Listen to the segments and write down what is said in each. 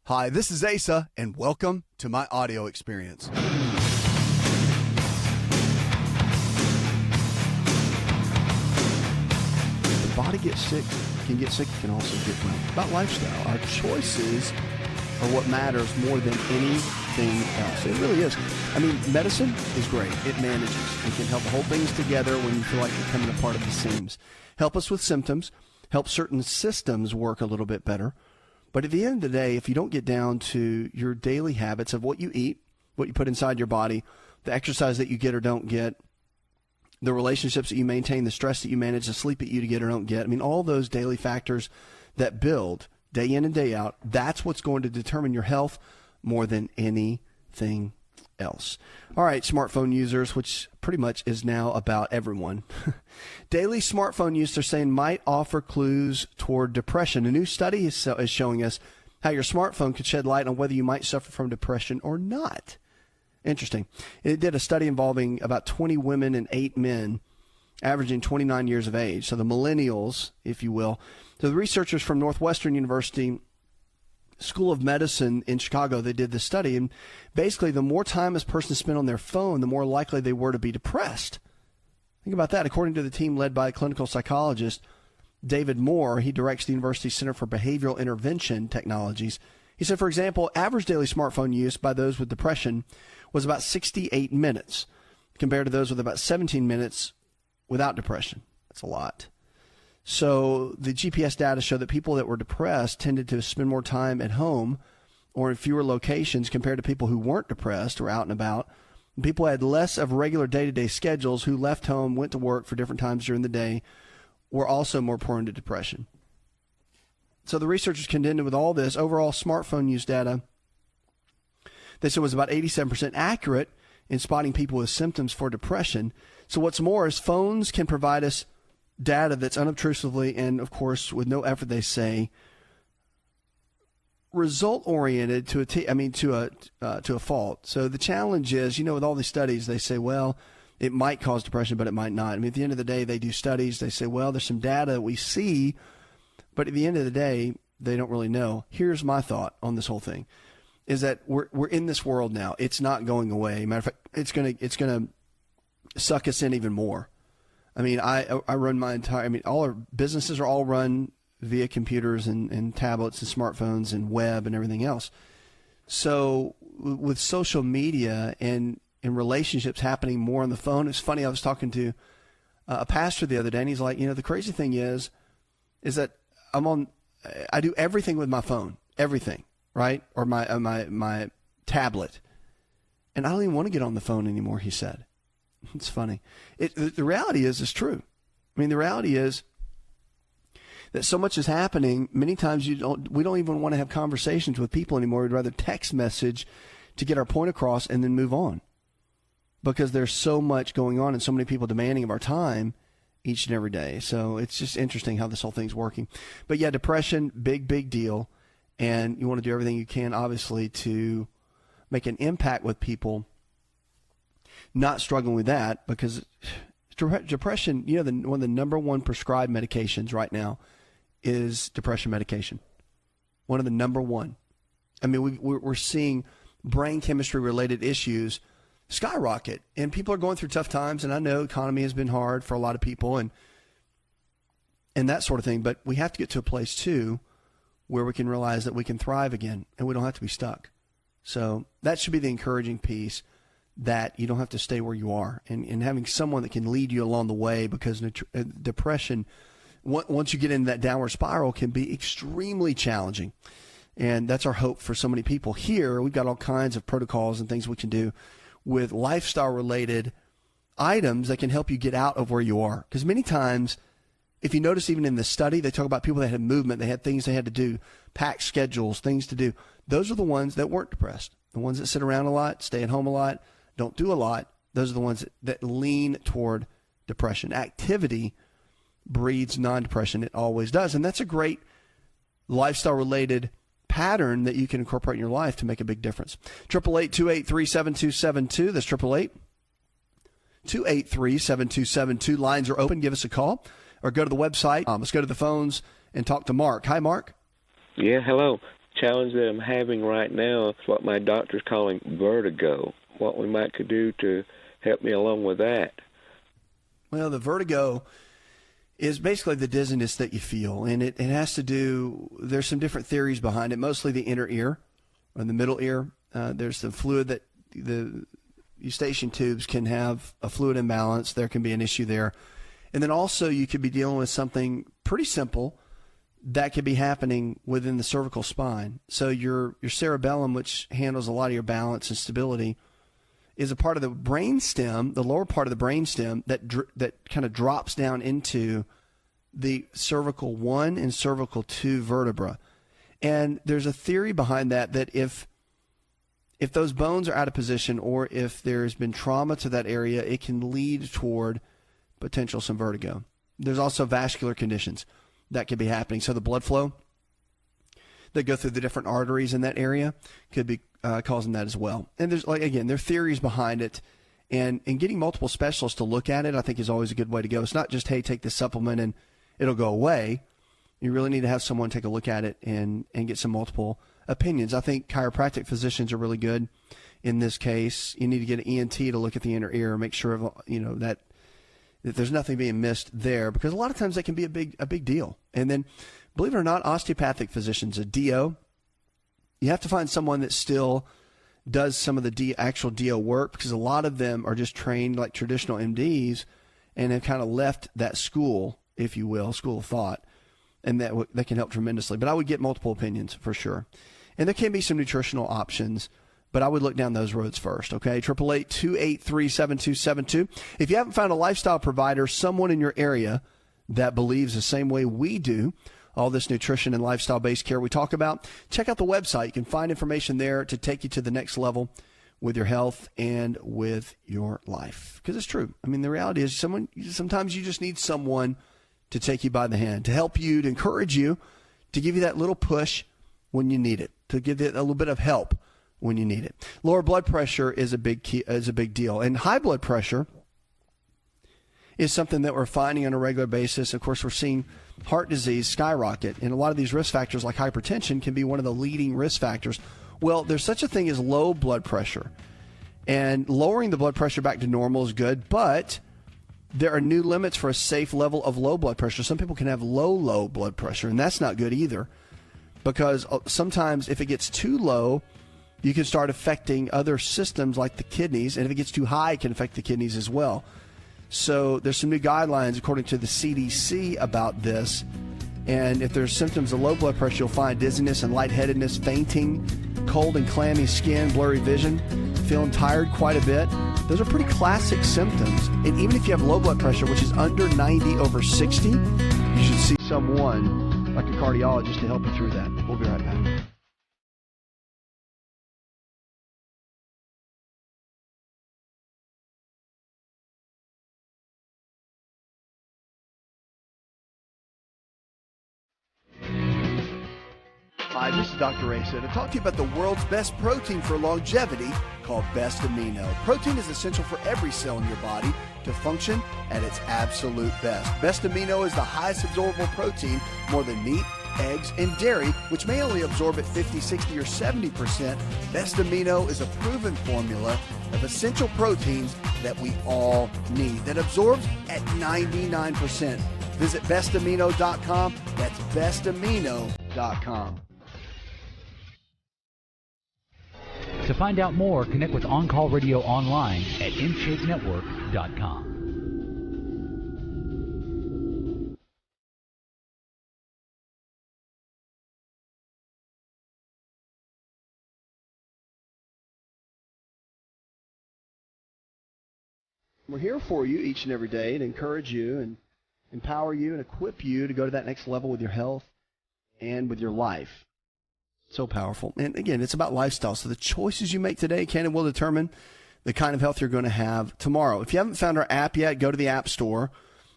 Hi, this is Asa, and welcome to my audio experience. The body gets sick, can get sick, can also get well. About lifestyle, our choices are what matters more than anything else. It really is. I mean, medicine is great. It manages. It can help hold things together when you feel like you're coming apart at the seams. Help us with symptoms, help certain systems work a little bit better. But at the end of the day, if you don't get down to your daily habits of what you eat, what you put inside your body, the exercise that you get or don't get, the relationships that you maintain, the stress that you manage, the sleep that you get or don't get, I mean, all those daily factors that build day in and day out, that's what's going to determine your health more than anything else. All right, smartphone users, which pretty much is now about everyone. Daily smartphone use, they're saying, might offer clues toward depression. A new study is showing us how your smartphone could shed light on whether you might suffer from depression or not. Interesting. It did a study involving about 20 women and 8 men, averaging 29 years of age. So the millennials, if you will. So the researchers from Northwestern University School of Medicine in Chicago, they did this study, and basically the more time this person spent on their phone, the more likely they were to be depressed. Think about that. According to the team led by clinical psychologist David Moore, he directs the University Center for Behavioral Intervention Technologies. He said, for example, average daily smartphone use by those with depression was about 68 minutes compared to those with about 17 minutes without depression. That's a lot. So the GPS data show that people that were depressed tended to spend more time at home or in fewer locations compared to people who weren't depressed or out and about. And people had less of regular day-to-day schedules who left home, went to work for different times during the day, were also more prone to depression. So the researchers contended with all this overall smartphone use data. They said was about 87% accurate in spotting people with symptoms for depression. So what's more is phones can provide us data that's unobtrusively and, of course, with no effort, they say, result-oriented to a fault. So the challenge is, with all these studies, they say, well, it might cause depression, but it might not. I mean, at the end of the day, they do studies. They say, well, there's some data that we see, but at the end of the day, they don't really know. Here's my thought on this whole thing, is that we're in this world now. It's not going away. Matter of fact, it's gonna suck us in even more. I mean, I run all our businesses are all run via computers and tablets and smartphones and web and everything else. So with social media and relationships happening more on the phone, it's funny, I was talking to a pastor the other day, and he's like, the crazy thing is that I do everything with my phone, everything, right? Or my tablet. And I don't even want to get on the phone anymore, he said. It's funny. The reality is, it's true. I mean, the reality is that so much is happening. Many times we don't even want to have conversations with people anymore. We'd rather text message to get our point across and then move on, because there's so much going on and so many people demanding of our time each and every day. So it's just interesting how this whole thing's working. But yeah, depression, big deal. And you want to do everything you can, obviously, to make an impact with people not struggling with that, because depression, one of the number one prescribed medications right now is depression medication. One of the number one. I mean, we're seeing brain chemistry related issues skyrocket, and people are going through tough times. And I know economy has been hard for a lot of people and that sort of thing. But we have to get to a place too where we can realize that we can thrive again and we don't have to be stuck. So that should be the encouraging piece, that you don't have to stay where you are, and having someone that can lead you along the way, because depression, once you get into that downward spiral, can be extremely challenging. And that's our hope for so many people. Here, we've got all kinds of protocols and things we can do with lifestyle-related items that can help you get out of where you are. Because many times, if you notice, even in the study, they talk about people that had movement, they had things they had to do, packed schedules, things to do. Those are the ones that weren't depressed. The ones that sit around a lot, stay at home a lot, don't do a lot, those are the ones that lean toward depression. Activity breeds non-depression. It always does. And that's a great lifestyle-related pattern that you can incorporate in your life to make a big difference. 888-283-7272. That's 888-283-7272. Lines are open. Give us a call or go to the website. Let's go to the phones and talk to Mark. Hi, Mark. Yeah, hello. challenge that I'm having right now is what my doctor's calling vertigo. What we might could do to help me along with that. Well, the vertigo is basically the dizziness that you feel, and it has to do, there's some different theories behind it, mostly the inner ear or the middle ear. There's the fluid that the eustachian tubes can have a fluid imbalance. There can be an issue there. And then also you could be dealing with something pretty simple that could be happening within the cervical spine. So your cerebellum, which handles a lot of your balance and stability, is a part of the brainstem, the lower part of the brainstem that kind of drops down into the cervical 1 and cervical 2 vertebra. And there's a theory behind that if those bones are out of position or if there's been trauma to that area, it can lead toward potential some vertigo. There's also vascular conditions that could be happening. So the blood flow that go through the different arteries in that area could be causing that as well. And there's, like, again, there are theories behind it, and getting multiple specialists to look at it, I think, is always a good way to go. It's not just, hey, take this supplement and it'll go away. You really need to have someone take a look at it and get some multiple opinions. I think chiropractic physicians are really good in this case. You need to get an ENT to look at the inner ear and make sure that there's nothing being missed there, because a lot of times that can be a big deal. And then, believe it or not, osteopathic physicians, a DO, you have to find someone that still does some of the actual DO work, because a lot of them are just trained like traditional MDs and have kind of left that school, if you will, school of thought, and that can help tremendously. But I would get multiple opinions for sure. And there can be some nutritional options, but I would look down those roads first, okay? 888-283-7272. If you haven't found a lifestyle provider, someone in your area that believes the same way we do, all this nutrition and lifestyle-based care we talk about, check out the website. You can find information there to take you to the next level with your health and with your life. Because it's true. I mean, the reality is sometimes you just need someone to take you by the hand, to help you, to encourage you, to give you that little push when you need it, to give you a little bit of help when you need it. Lower blood pressure is a big deal. And high blood pressure is something that we're finding on a regular basis. Of course, we're seeing heart disease skyrocket, and a lot of these risk factors like hypertension can be one of the leading risk factors. Well, there's such a thing as low blood pressure, and lowering the blood pressure back to normal is good, but there are new limits for a safe level of low blood pressure. Some people can have low blood pressure, and that's not good either, because sometimes if it gets too low, you can start affecting other systems like the kidneys, and if it gets too high, it can affect the kidneys as well. So there's some new guidelines according to the CDC about this. And if there's symptoms of low blood pressure, you'll find dizziness and lightheadedness, fainting, cold and clammy skin, blurry vision, feeling tired quite a bit. Those are pretty classic symptoms. And even if you have low blood pressure, which is under 90/60, you should see someone like a cardiologist to help you through that. We'll be right back. Hi, this is Dr. Asa to talk to you about the world's best protein for longevity called Best Amino. Protein is essential for every cell in your body to function at its absolute best. Best Amino is the highest absorbable protein, more than meat, eggs, and dairy, which may only absorb at 50, 60, or 70%. Best Amino is a proven formula of essential proteins that we all need that absorbs at 99%. Visit bestamino.com. That's bestamino.com. To find out more, connect with On Call Radio online at InShapeNetwork.com. We're here for you each and every day to encourage you and empower you and equip you to go to that next level with your health and with your life. So powerful. And again, it's about lifestyle. So the choices you make today can and will determine the kind of health you're going to have tomorrow. If you haven't found our app yet, go to the App Store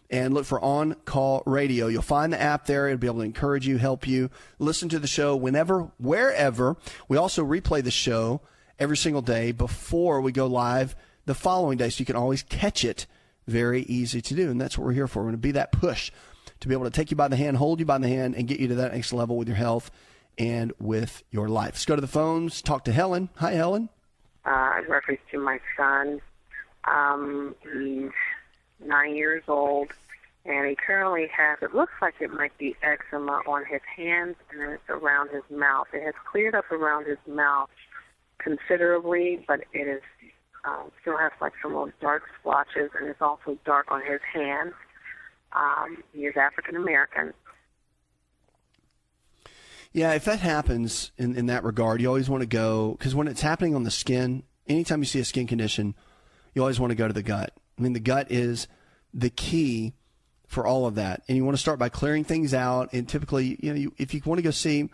and look for On Call Radio. You'll find the app there. It'll be able to encourage you, help you, listen to the show whenever, wherever. We also replay the show every single day before we go live the following day, so you can always catch it. Very easy to do, and that's what we're here for. We're going to be that push to be able to take you by the hand, hold you by the hand, and get you to that next level with your health and with your life. Let's go to the phones. Talk to Helen. Hi, Helen. In reference to my son, he's 9 years old, and he currently has, it looks like it might be eczema on his hands, and it's around his mouth. It has cleared up around his mouth considerably, but it is still has like some little dark splotches, and it's also dark on his hands. He is African American. Yeah, if that happens in that regard, you always want to go, because when it's happening on the skin, anytime you see a skin condition, you always want to go to the gut. I mean, the gut is the key for all of that. And you want to start by clearing things out. And typically, if you want to go see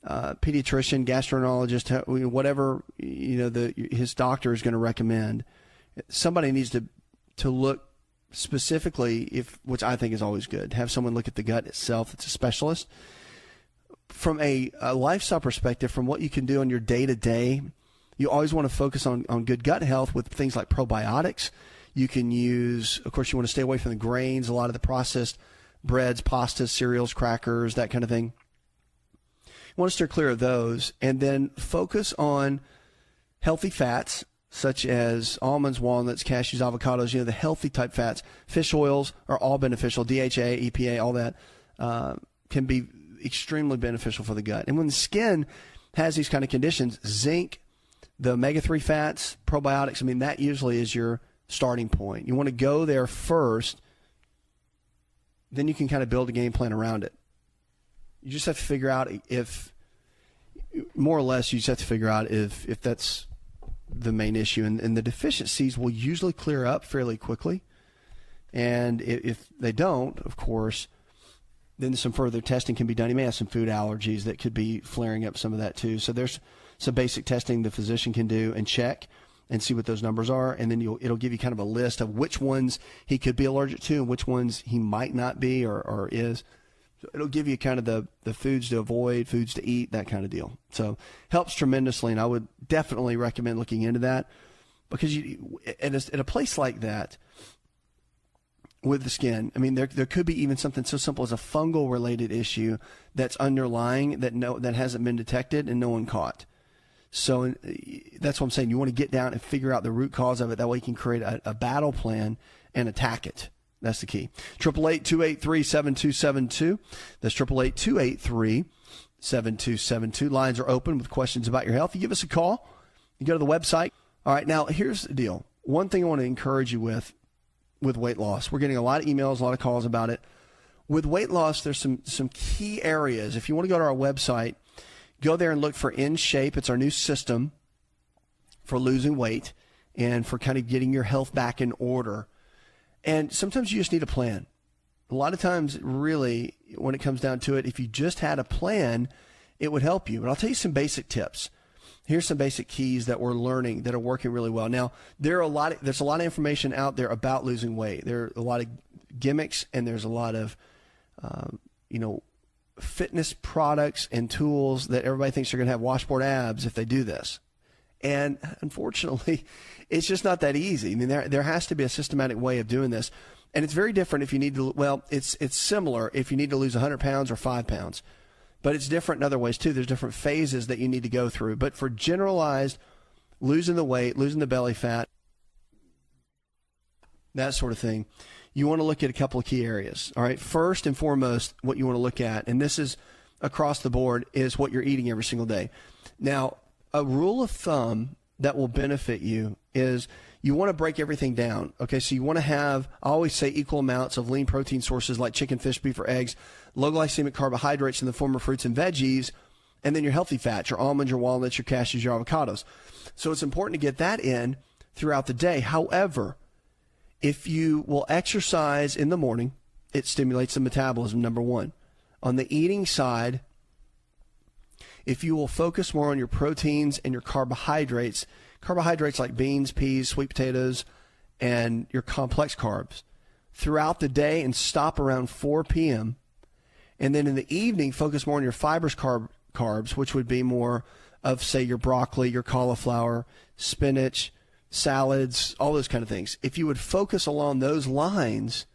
pediatrician, gastroenterologist, whatever, his doctor is going to recommend, somebody needs to look specifically, which I think is always good, have someone look at the gut itself. It's a specialist. From a lifestyle perspective, from what you can do on your day-to-day, you always want to focus on good gut health with things like probiotics. You can use, of course, you want to stay away from the grains, a lot of the processed breads, pastas, cereals, crackers, that kind of thing. You want to steer clear of those, and then focus on healthy fats such as almonds, walnuts, cashews, avocados, the healthy type fats. Fish oils are all beneficial. DHA, EPA, all that can be extremely beneficial for the gut. And when the skin has these kind of conditions, zinc, the omega-3 fats, probiotics, that usually is your starting point. You want to go there first, then you can kind of build a game plan around it. You just have to figure out if that's the main issue. And the deficiencies will usually clear up fairly quickly. And if they don't, of course, then some further testing can be done. You may have some food allergies that could be flaring up some of that too. So there's some basic testing the physician can do and check and see what those numbers are. And then it'll give you kind of a list of which ones he could be allergic to and which ones he might not be or is. So it'll give you kind of the foods to avoid, foods to eat, that kind of deal. So helps tremendously. And I would definitely recommend looking into that, because at a place like that, with the skin, there could be even something so simple as a fungal related issue that's underlying that hasn't been detected and no one caught. So that's what I'm saying. You want to get down and figure out the root cause of it. That way you can create a battle plan and attack it. That's the key. 888-283-7272. That's 888-283-7272. Lines are open with questions about your health. You give us a call. You go to the website. All right, now here's the deal. One thing I want to encourage you with weight loss. We're getting a lot of emails, a lot of calls about it. With weight loss, there's some key areas. If you want to go to our website, go there and look for In Shape. It's our new system for losing weight and for kind of getting your health back in order. And sometimes you just need a plan. A lot of times, really, when it comes down to it, if you just had a plan, it would help you. But I'll tell you some basic tips. Here's some basic keys that we're learning that are working really well. Now, there's a lot of information out there about losing weight. There are a lot of gimmicks, and there's a lot of, fitness products and tools that everybody thinks they're going to have washboard abs if they do this. And unfortunately, it's just not that easy. There has to be a systematic way of doing this. And it's very different if you need to, it's similar if you need to lose 100 pounds or 5 pounds. But it's different in other ways, too. There's different phases that you need to go through. But for generalized losing the weight, losing the belly fat, that sort of thing, you want to look at a couple of key areas. All right. First and foremost, what you want to look at, and this is across the board, is what you're eating every single day. Now, a rule of thumb that will benefit you is you want to break everything down. Okay, so you want to have, I always say, equal amounts of lean protein sources like chicken, fish, beef, or eggs, low glycemic carbohydrates in the form of fruits and veggies, and then your healthy fats, your almonds, your walnuts, your cashews, your avocados. So it's important to get that in throughout the day. However, if you will exercise in the morning, it stimulates the metabolism, number one. On the eating side, if you will focus more on your proteins and your carbohydrates like beans, peas, sweet potatoes, and your complex carbs throughout the day and stop around 4 p.m., and then in the evening, focus more on your fibrous carbs, which would be more of, say, your broccoli, your cauliflower, spinach, salads, all those kind of things. If you would focus along those lines,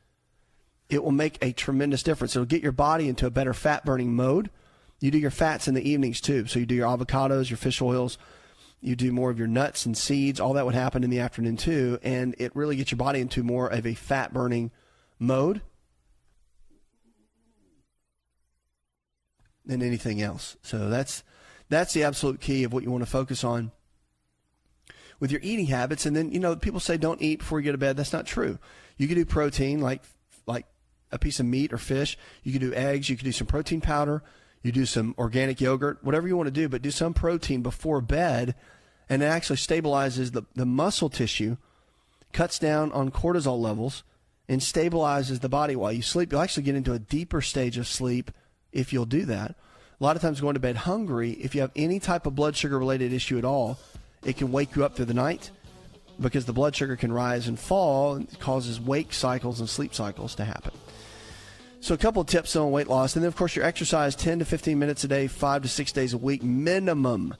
it will make a tremendous difference. It'll get your body into a better fat-burning mode, You do your fats in the evenings too. So you do your avocados, your fish oils, you do more of your nuts and seeds. All that would happen in the afternoon too. And it really gets your body into more of a fat burning mode than anything else. So that's the absolute key of what you want to focus on with your eating habits. And then, people say don't eat before you go to bed. That's not true. You can do protein like a piece of meat or fish. You can do eggs. You can do some protein powder. You do some organic yogurt, whatever you want to do, but do some protein before bed, and it actually stabilizes the muscle tissue, cuts down on cortisol levels, and stabilizes the body while you sleep. You'll actually get into a deeper stage of sleep if you'll do that. A lot of times going to bed hungry, if you have any type of blood sugar related issue at all, it can wake you up through the night because the blood sugar can rise and fall, and it causes wake cycles and sleep cycles to happen. So a couple of tips on weight loss. And then, of course, your exercise 10 to 15 minutes a day, 5 to 6 days a week minimum.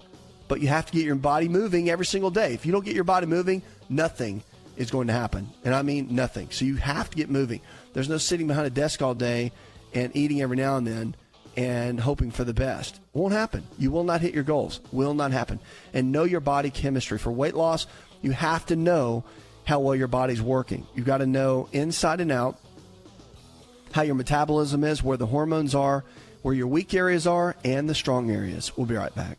But you have to get your body moving every single day. If you don't get your body moving, nothing is going to happen. And I mean nothing. So you have to get moving. There's no sitting behind a desk all day and eating every now and then and hoping for the best. Won't happen. You will not hit your goals. Will not happen. And know your body chemistry. For weight loss, you have to know how well your body's working. You've got to know inside and out how your metabolism is, where the hormones are, where your weak areas are, and the strong areas. We'll be right back.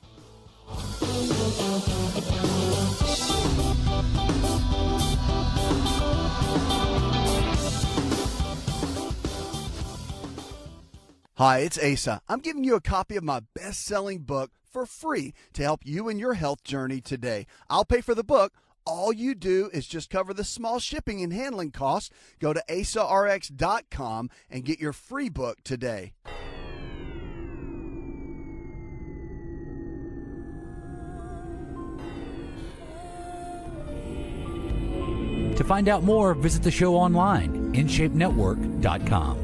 Hi, it's Asa. I'm giving you a copy of my best-selling book for free to help you in your health journey today. I'll pay for the book. All you do is just cover the small shipping and handling costs. Go to AsaRx.com and get your free book today. To find out more, visit the show online, InShapeNetwork.com.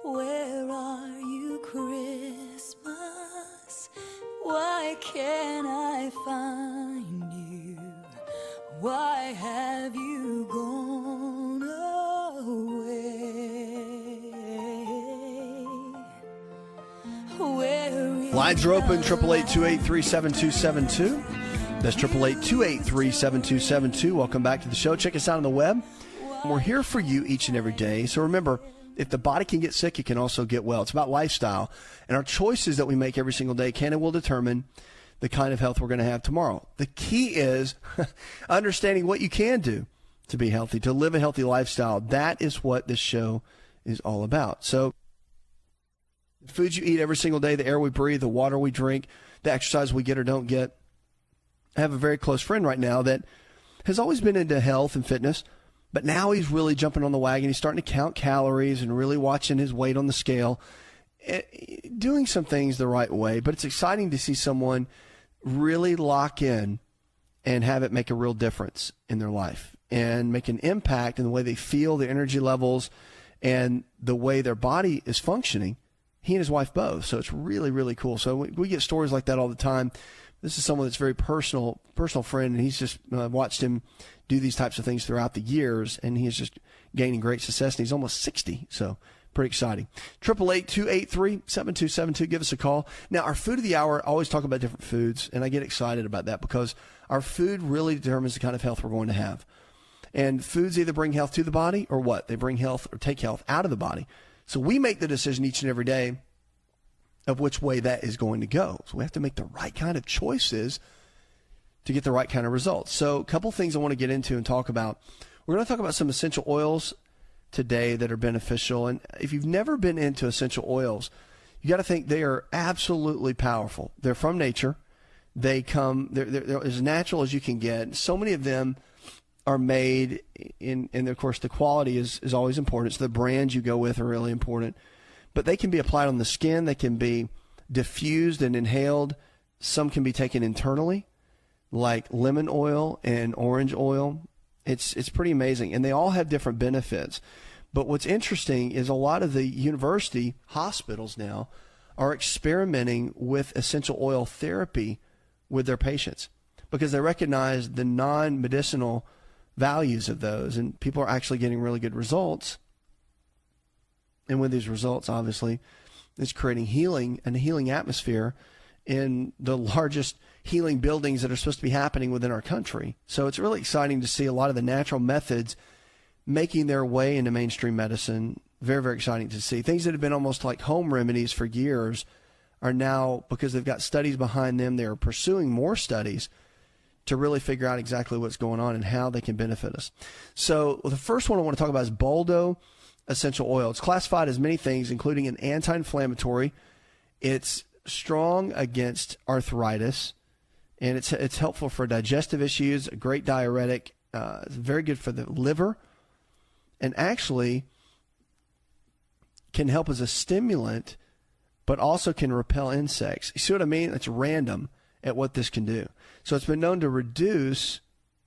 Where are you, Christmas? Why can't I find you? Why have you gone away? Lines are open, 888-283-7272. That's 888-283-7272. Welcome back to the show. Check us out on the web. We're here for you each and every day. So remember, if the body can get sick, it can also get well. It's about lifestyle. And our choices that we make every single day can and will determine the kind of health we're going to have tomorrow. The key is understanding what you can do to be healthy, to live a healthy lifestyle. That is what this show is all about. So the foods you eat every single day, the air we breathe, the water we drink, the exercise we get or don't get. I have a very close friend right now that has always been into health and fitness, but now he's really jumping on the wagon. He's starting to count calories and really watching his weight on the scale, doing some things the right way. But it's exciting to see someone really lock in and have it make a real difference in their life and make an impact in the way they feel, their energy levels, and the way their body is functioning. He and his wife both. So it's really, really cool. So we get stories like that all the time. This is someone that's very personal friend, and he's just watched him do these types of things throughout the years, and he is just gaining great success, and he's almost 60, so pretty exciting. 888-283-7272, give us a call. Now, our food of the hour, I always talk about different foods, and I get excited about that because our food really determines the kind of health we're going to have. And foods either bring health to the body or what? They bring health or take health out of the body. So we make the decision each and every day of which way that is going to go. So we have to make the right kind of choices to get the right kind of results. So a couple things I want to get into and talk about. We're going to talk about some essential oils today that are beneficial. And if you've never been into essential oils, you got to think they are absolutely powerful. They're from nature. They're as natural as you can get. So many of them are made and of course the quality is always important. So the brands you go with are really important. But they can be applied on the skin. They can be diffused and inhaled. Some can be taken internally, like lemon oil and orange oil. It's pretty amazing. And they all have different benefits. But what's interesting is a lot of the university hospitals now are experimenting with essential oil therapy with their patients because they recognize the non-medicinal values of those. And people are actually getting really good results And with these results, obviously, it's creating healing and a healing atmosphere in the largest healing buildings that are supposed to be happening within our country. So it's really exciting to see a lot of the natural methods making their way into mainstream medicine. Very, very exciting to see. Things that have been almost like home remedies for years are now, because they've got studies behind them, they're pursuing more studies to really figure out exactly what's going on and how they can benefit us. So the first one I want to talk about is Baldo essential oil. It's classified as many things, including an anti-inflammatory. It's strong against arthritis, and it's helpful for digestive issues, a great diuretic. It's very good for the liver, and actually can help as a stimulant, but also can repel insects. You see what I mean? It's random at what this can do. So it's been known to reduce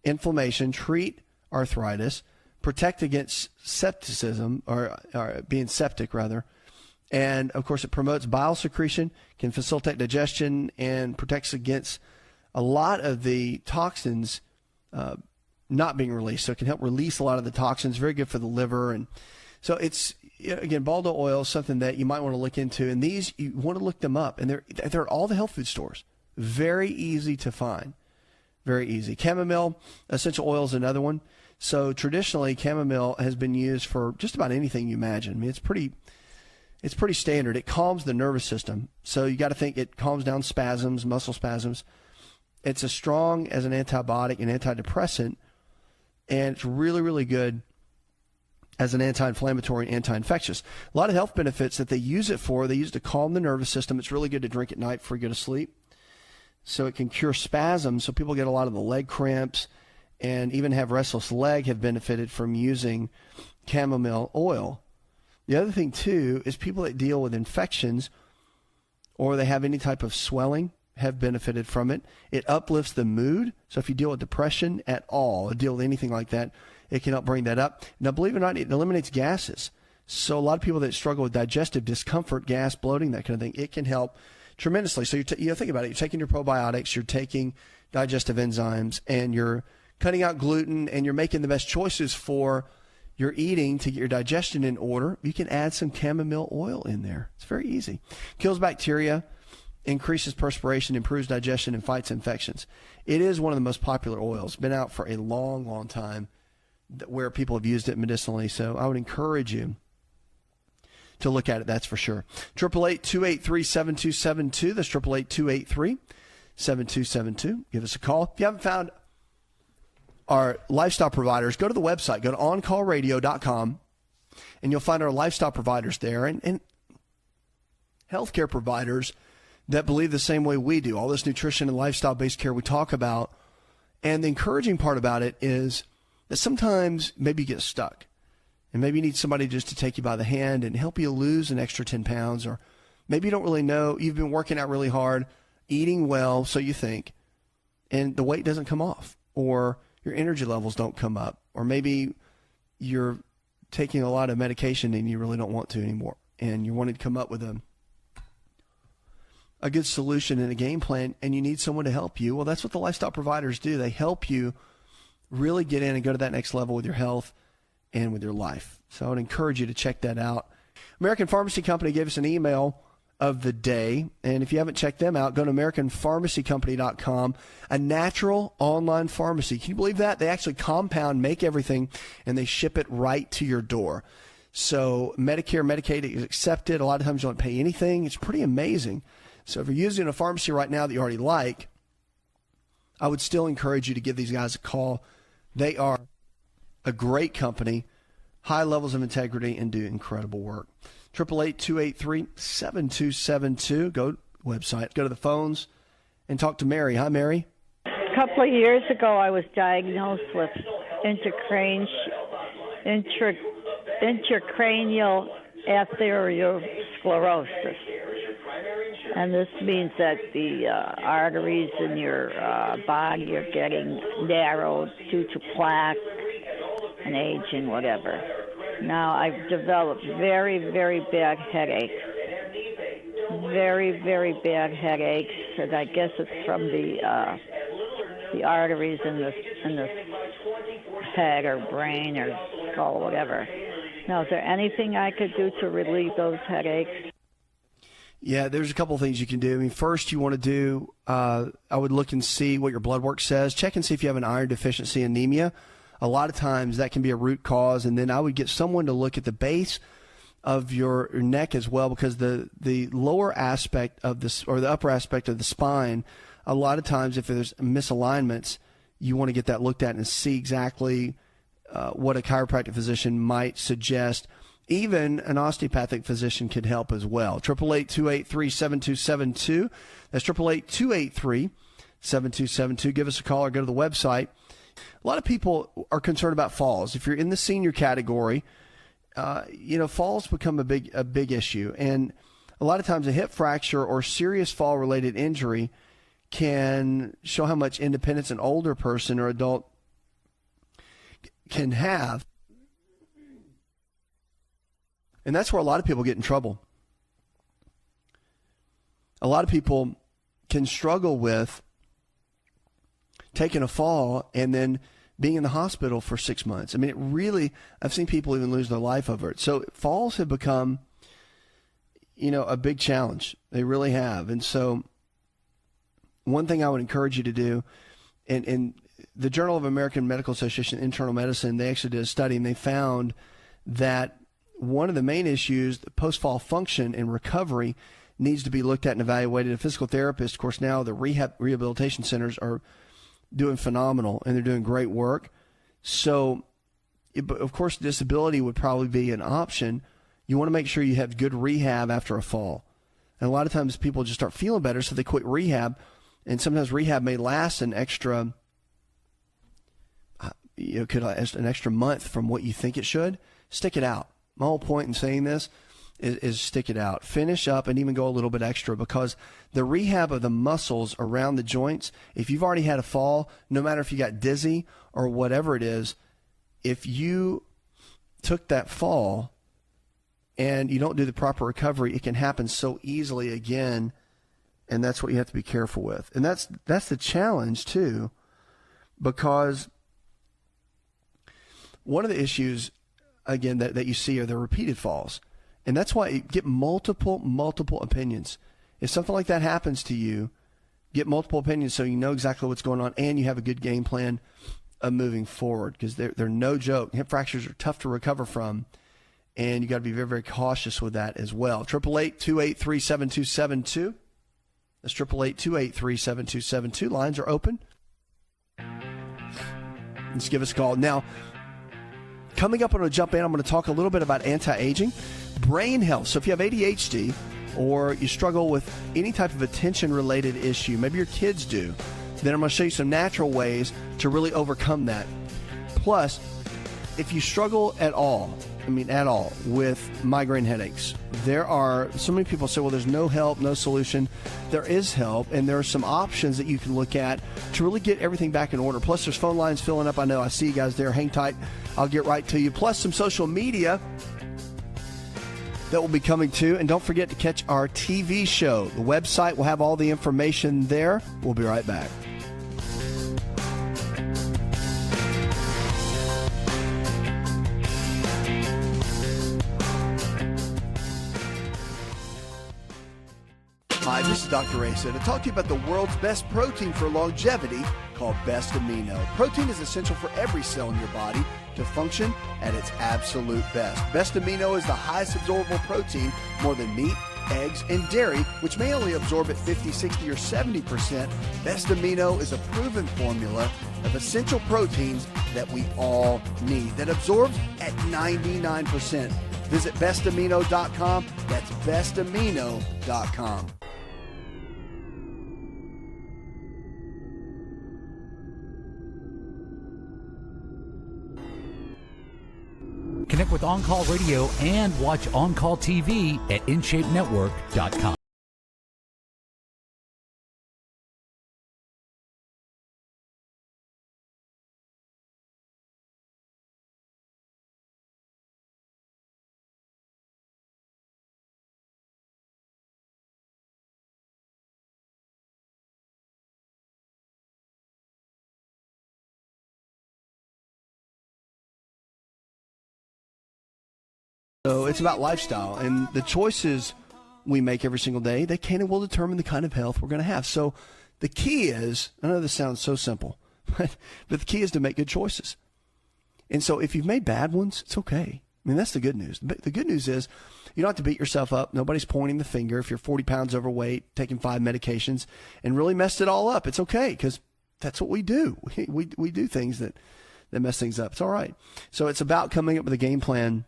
inflammation, treat arthritis, protect against septicism, or being septic rather. And of course, it promotes bile secretion, can facilitate digestion, and protects against a lot of the toxins not being released. So it can help release a lot of the toxins. Very good for the liver. And so it's, again, Baldo oil is something that you might want to look into. And these, you want to look them up. And they're at all the health food stores. Very easy to find. Very easy. Chamomile essential oil is another one. So traditionally, chamomile has been used for just about anything you imagine. I mean, it's pretty standard. It calms the nervous system. So you got to think it calms down spasms, muscle spasms. It's as strong as an antibiotic and antidepressant, and it's really, really good as an anti-inflammatory and anti-infectious. A lot of health benefits that they use it for. They use it to calm the nervous system. It's really good to drink at night before you go to sleep. So it can cure spasms. So people get a lot of the leg cramps and even have restless leg have benefited from using chamomile oil. The other thing, too, is people that deal with infections or they have any type of swelling have benefited from it. It uplifts the mood. So if you deal with depression at all, or deal with anything like that, it can help bring that up. Now, believe it or not, it eliminates gases. So a lot of people that struggle with digestive discomfort, gas, bloating, that kind of thing, it can help tremendously. So you think about it. You're taking your probiotics, you're taking digestive enzymes, and you're cutting out gluten, and you're making the best choices for your eating to get your digestion in order. You can add some chamomile oil in there. It's very easy. Kills bacteria, increases perspiration, improves digestion, and fights infections. It is one of the most popular oils. Been out for a long, long time where people have used it medicinally. So I would encourage you to look at it, that's for sure. 888-283-7272. That's 888-283-7272. Give us a call. If you haven't found our lifestyle providers, go to the website. Go to oncallradio.com, and you'll find our lifestyle providers there and healthcare providers that believe the same way we do. All this nutrition and lifestyle-based care we talk about. And the encouraging part about it is that sometimes maybe you get stuck. And maybe you need somebody just to take you by the hand and help you lose an extra 10 pounds. Or maybe you don't really know. You've been working out really hard, eating well, so you think, and the weight doesn't come off. Or your energy levels don't come up. Or maybe you're taking a lot of medication and you really don't want to anymore. And you wanted to come up with a good solution and a game plan, and you need someone to help you. Well, that's what the lifestyle providers do. They help you really get in and go to that next level with your health and with your life. So I would encourage you to check that out. American Pharmacy Company gave us an email of the day, and if you haven't checked them out, go to AmericanPharmacyCompany.com, a natural online pharmacy. Can you believe that? They actually compound, make everything, and they ship it right to your door. So Medicare, Medicaid is accepted. A lot of times you don't pay anything. It's pretty amazing. So if you're using a pharmacy right now that you already like, I would still encourage you to give these guys a call. They are a great company, high levels of integrity, and do incredible work. 888-283-7272. Go to the website, go to the phones, and talk to Mary. Hi, Mary. A couple of years ago, I was diagnosed with intracranial atherosclerosis. And this means that the arteries in your body are getting narrowed due to plaque and age and whatever. Now, I've developed very, very bad headaches. Very, very bad headaches. And I guess it's from the arteries in the head or brain or skull or whatever. Now, is there anything I could do to relieve those headaches? Yeah, there's a couple of things you can do. I mean, first you want to do, I would look and see what your blood work says. Check and see if you have an iron deficiency anemia. A lot of times that can be a root cause, and then I would get someone to look at the base of your neck as well, because the lower aspect of this, or the upper aspect of the spine, a lot of times if there's misalignments, you want to get that looked at and see exactly what a chiropractic physician might suggest. Even an osteopathic physician could help as well. 888-283-7272. That's 888-283-7272. Give us a call or go to the website. A lot of people are concerned about falls. If you're in the senior category, falls become a big issue. And a lot of times a hip fracture or serious fall-related injury can show how much independence an older person or adult can have. And that's where a lot of people get in trouble. A lot of people can struggle with taking a fall and then being in the hospital for 6 months. I mean, I've seen people even lose their life over it. So falls have become, a big challenge. They really have. And so one thing I would encourage you to do, and the Journal of American Medical Association Internal Medicine, they actually did a study, and they found that one of the main issues, the post-fall function and recovery, needs to be looked at and evaluated. A physical therapist, of course, now the rehabilitation centers are doing phenomenal, and they're doing great work. So, of course, disability would probably be an option. You want to make sure you have good rehab after a fall. And a lot of times people just start feeling better, so they quit rehab. And sometimes rehab may last an extra, could last an extra month from what you think it should. Stick it out. My whole point in saying this is stick it out. Finish up and even go a little bit extra, because the rehab of the muscles around the joints, if you've already had a fall, no matter if you got dizzy or whatever it is, if you took that fall and you don't do the proper recovery, it can happen so easily again, and that's what you have to be careful with. And that's the challenge too, because one of the issues, again, that you see are the repeated falls. And that's why you get multiple opinions. If something like that happens to you, get multiple opinions so you know exactly what's going on, and you have a good game plan of moving forward, because they're no joke. Hip fractures are tough to recover from, and you got to be very, very cautious with that as well. 888-283-7272. That's 888-283-7272. Lines are open. Just give us a call. Now, coming up, I'm going to jump in. I'm going to talk a little bit about anti-aging, brain health. So if you have ADHD or you struggle with any type of attention-related issue, maybe your kids do, then I'm going to show you some natural ways to really overcome that. Plus, if you struggle at all with migraine headaches, there are so many people say, well, there's no help, no solution. There is help, and there are some options that you can look at to really get everything back in order. Plus, there's phone lines filling up. I know. I see you guys there. Hang tight. I'll get right to you. Plus, some social media that will be coming too. And don't forget to catch our TV show. The website will have all the information there. We'll be right back. Hi, this is Dr. Asa to talk to you about the world's best protein for longevity called Best Amino. Protein is essential for every cell in your body to function at its absolute best. Best Amino is the highest absorbable protein, more than meat, eggs, and dairy, which may only absorb at 50, 60, or 70%. Best Amino is a proven formula of essential proteins that we all need that absorbs at 99%. Visit bestamino.com. That's bestamino.com. Connect with On Call Radio and watch On Call TV at InShapeNetwork.com. So it's about lifestyle, and the choices we make every single day, they can and will determine the kind of health we're going to have. So the key is, I know this sounds so simple, but the key is to make good choices. And so if you've made bad ones, it's okay. I mean, that's the good news. The good news is you don't have to beat yourself up. Nobody's pointing the finger. If you're 40 pounds overweight, taking 5 medications, and really messed it all up, it's okay, because that's what we do. We do things that mess things up. It's all right. So it's about coming up with a game plan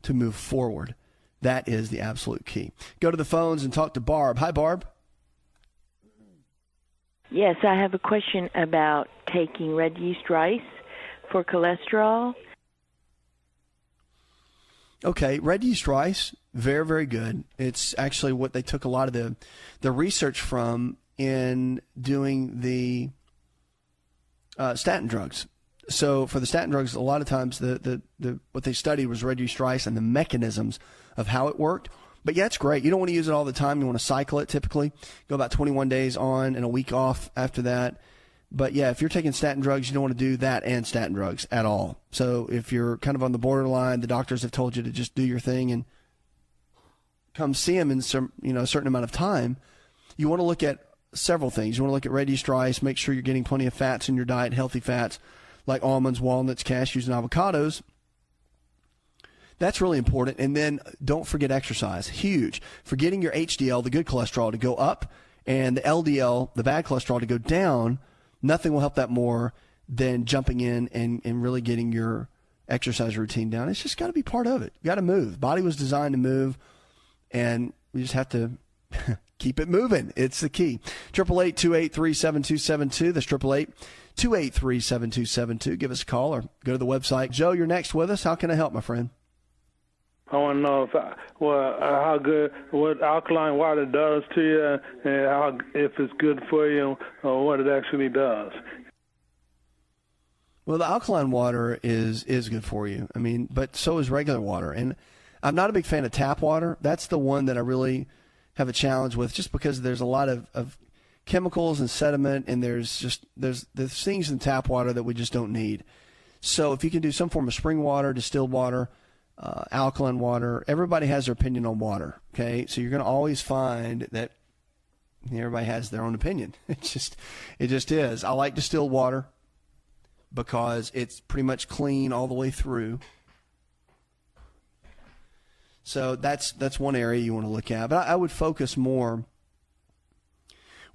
to move forward. That is the absolute key. Go to the phones and talk to Barb. Hi, Barb. Yes, I have a question about taking red yeast rice for cholesterol. Okay, red yeast rice, very, very good. It's actually what they took a lot of the research from in doing the statin drugs. So for the statin drugs, a lot of times the what they studied was red yeast rice and the mechanisms of how it worked. But yeah, it's great. You don't want to use it all the time. You want to cycle it typically. Go about 21 days on and a week off after that. But yeah, if you're taking statin drugs, you don't want to do that and statin drugs at all. So if you're kind of on the borderline, the doctors have told you to just do your thing and come see them in some, a certain amount of time. You want to look at several things. You want to look at red yeast rice, make sure you're getting plenty of fats in your diet, healthy fats like almonds, walnuts, cashews, and avocados. That's really important. And then don't forget exercise. Huge. For getting your HDL, the good cholesterol, to go up, and the LDL, the bad cholesterol, to go down, nothing will help that more than jumping in and really getting your exercise routine down. It's just got to be part of it. You got to move. Body was designed to move, and we just have to keep it moving. It's the key. 888-283-7272. That's 888-283-7272. Give us a call or go to the website. Joe, you're next with us. How can I help, my friend? I want to know how good, what alkaline water does to you, and if it's good for you, or what it actually does. Well, the alkaline water is good for you. I mean, but so is regular water. And I'm not a big fan of tap water. That's the one that I really have a challenge with, just because there's a lot of chemicals and sediment, and there's things in tap water that we just don't need. So if you can do some form of spring water, distilled water, alkaline water, everybody has their opinion on water. Okay, so you're going to always find that everybody has their own opinion. It just is. I like distilled water because it's pretty much clean all the way through. So that's one area you want to look at. But I would focus more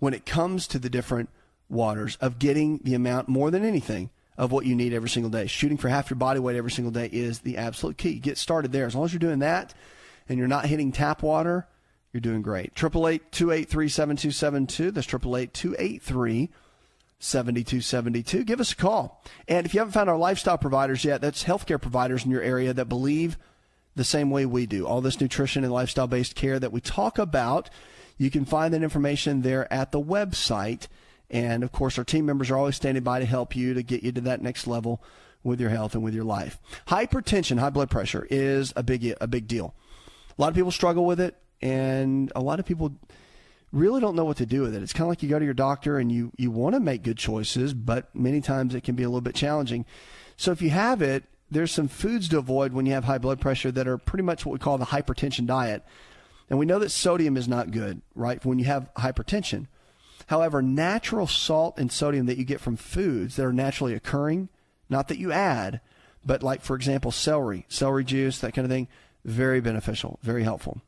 when it comes to the different waters of getting the amount, more than anything, of what you need every single day. Shooting for half your body weight every single day is the absolute key. Get started there. As long as you're doing that and you're not hitting tap water, you're doing great. 888-283-7272. That's 888-283-7272. Give us a call. And if you haven't found our lifestyle providers yet, that's healthcare providers in your area that believe the same way we do. All this nutrition and lifestyle-based care that we talk about, you can find that information there at the website. And, of course, our team members are always standing by to help you, to get you to that next level with your health and with your life. Hypertension, high blood pressure, is a big deal. A lot of people struggle with it, and a lot of people really don't know what to do with it. It's kind of like you go to your doctor and you want to make good choices, but many times it can be a little bit challenging. So if you have it, there's some foods to avoid when you have high blood pressure that are pretty much what we call the hypertension diet. And we know that sodium is not good, right, when you have hypertension. However, natural salt and sodium that you get from foods that are naturally occurring, not that you add, but like, for example, celery juice, that kind of thing, very beneficial, very helpful.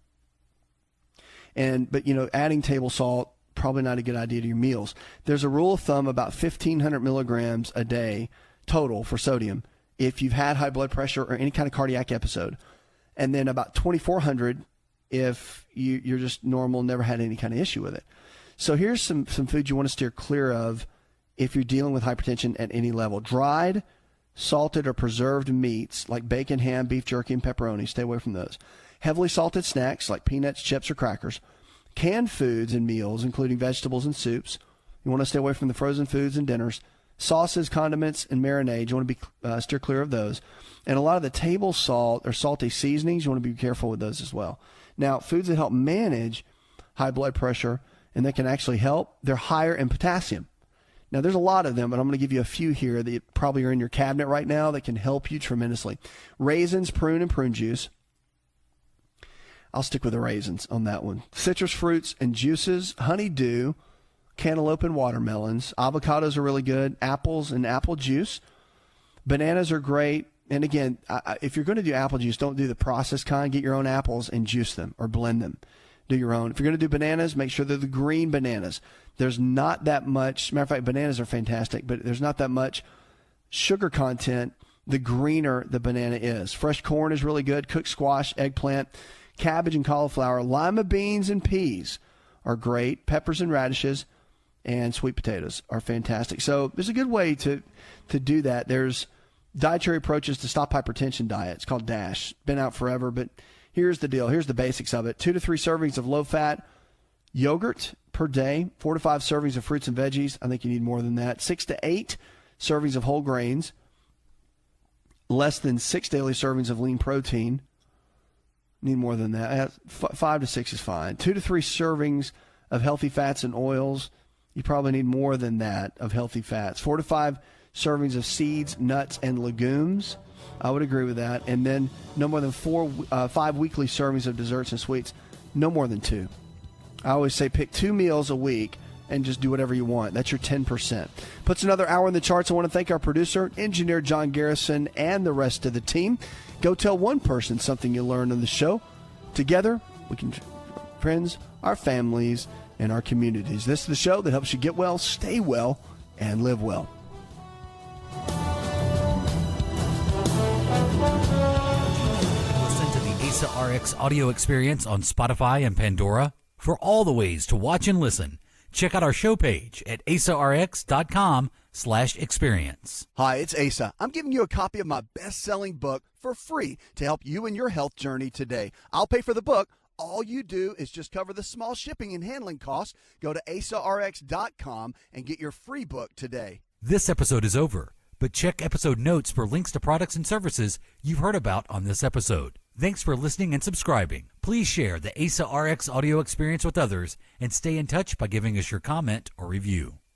But adding table salt, probably not a good idea to your meals. There's a rule of thumb about 1,500 milligrams a day total for sodium if you've had high blood pressure or any kind of cardiac episode, and then about 2,400 if you're just normal, never had any kind of issue with it. So here's some food you want to steer clear of if you're dealing with hypertension at any level. Dried, salted, or preserved meats like bacon, ham, beef jerky, and pepperoni. Stay away from those. Heavily salted snacks like peanuts, chips, or crackers. Canned foods and meals, including vegetables and soups. You want to stay away from the frozen foods and dinners. Sauces, condiments, and marinades. You want to be steer clear of those. And a lot of the table salt or salty seasonings, you want to be careful with those as well. Now, foods that help manage high blood pressure and that can actually help, they're higher in potassium. Now, there's a lot of them, but I'm going to give you a few here that probably are in your cabinet right now that can help you tremendously. Raisins, prune, and prune juice. I'll stick with the raisins on that one. Citrus fruits and juices, honeydew, cantaloupe and watermelons. Avocados are really good. Apples and apple juice. Bananas are great. And again, if you're going to do apple juice, don't do the processed kind. Get your own apples and juice them or blend them. Do your own. If you're going to do bananas, make sure they're the green bananas. There's not that much. Matter of fact, bananas are fantastic, but there's not that much sugar content the greener the banana is. Fresh corn is really good. Cooked squash, eggplant, cabbage and cauliflower, lima beans and peas are great. Peppers and radishes and sweet potatoes are fantastic. So there's a good way to do that. There's dietary approaches to stop hypertension diet. It's called DASH. Been out forever, but here's the deal. Here's the basics of it. 2 to 3 servings of low-fat yogurt per day. 4 to 5 servings of fruits and veggies. I think you need more than that. 6 to 8 servings of whole grains. Less than 6 daily servings of lean protein. Need more than that. 5 to 6 is fine. 2 to 3 servings of healthy fats and oils. You probably need more than that of healthy fats. 4 to 5 servings of seeds, nuts, and legumes. I would agree with that. And then no more than 5 weekly servings of desserts and sweets. No more than 2. I always say pick 2 meals a week and just do whatever you want. That's your 10%. Puts another hour in the charts. I want to thank our producer, engineer John Garrison, and the rest of the team. Go tell one person something you learned on the show. Together, we can friends, our families, and our communities. This is the show that helps you get well, stay well, and live well. Listen to the AsaRx audio experience on Spotify and Pandora. For all the ways to watch and listen, check out our show page at asarx.com/experience. Hi, it's Asa. I'm giving you a copy of my best-selling book for free to help you in your health journey today. I'll pay for the book. All you do is just cover the small shipping and handling costs. Go to asarx.com and get your free book today. This episode is over, but check episode notes for links to products and services you've heard about on this episode. Thanks for listening and subscribing. Please share the AsaRx audio experience with others and stay in touch by giving us your comment or review.